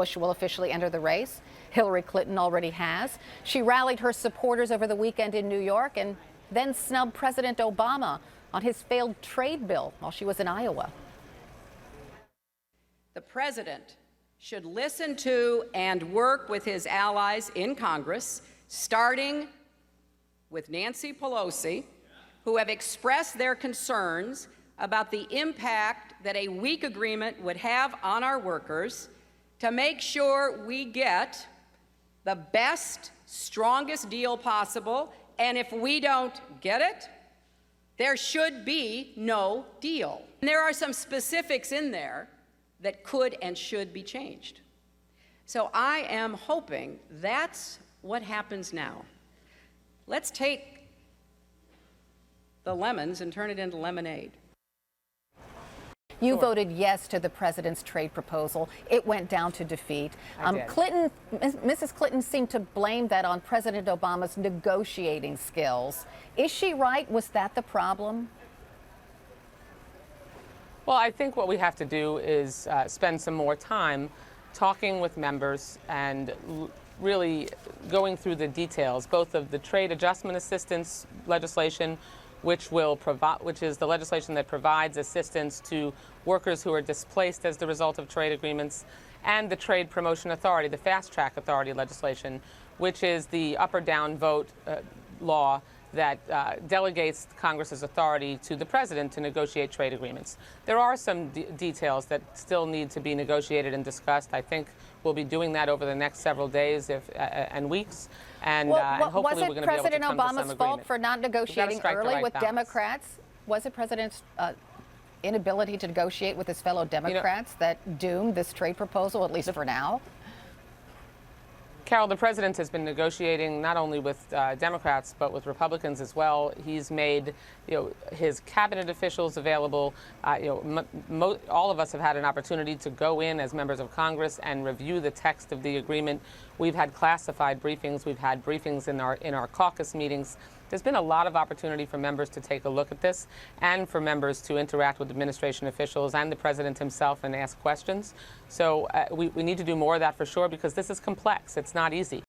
Bush will officially enter the race. Hillary Clinton already has. She rallied her supporters over the weekend in New York and then snubbed President Obama on his failed trade bill while she was in Iowa. The president should listen to and work with his allies in Congress, starting with Nancy Pelosi, who have expressed their concerns about the impact that a weak agreement would have on our workers, to make sure we get the best, strongest deal possible. And if we don't get it, there should be no deal. And there are some specifics in there that could and should be changed. So I am hoping that's what happens now. Let's take the lemons and turn it into lemonade. You voted yes to the president's trade proposal. It went down to defeat. Mrs. Clinton seemed to blame that on President Obama's negotiating skills. Is she right? Was that the problem? Well, I think what we have to do is spend some more time talking with members and really going through the details, both of the trade adjustment assistance legislation, which is the legislation that provides assistance to workers who are displaced as the result of trade agreements, and the Trade Promotion Authority, the Fast Track Authority legislation, which is the up or down vote law that delegates Congress's authority to the president to negotiate trade agreements. There are some details that still need to be negotiated and discussed. I think we'll be doing that over the next several days and weeks. And hopefully we're going to be able to come to some agreement. Was it President Obama's fault for not negotiating early with Democrats? Was it President's inability to negotiate with his fellow Democrats that doomed this trade proposal, at least for now? Carol, the president has been negotiating not only with Democrats but with Republicans as well. He's made his cabinet officials available. All of us have had an opportunity to go in as members of Congress and review the text of the agreement. We've had classified briefings. We've had briefings in our caucus meetings. There's been a lot of opportunity for members to take a look at this and for members to interact with administration officials and the president himself and ask questions. So we need to do more of that for sure, because this is complex. It's not easy.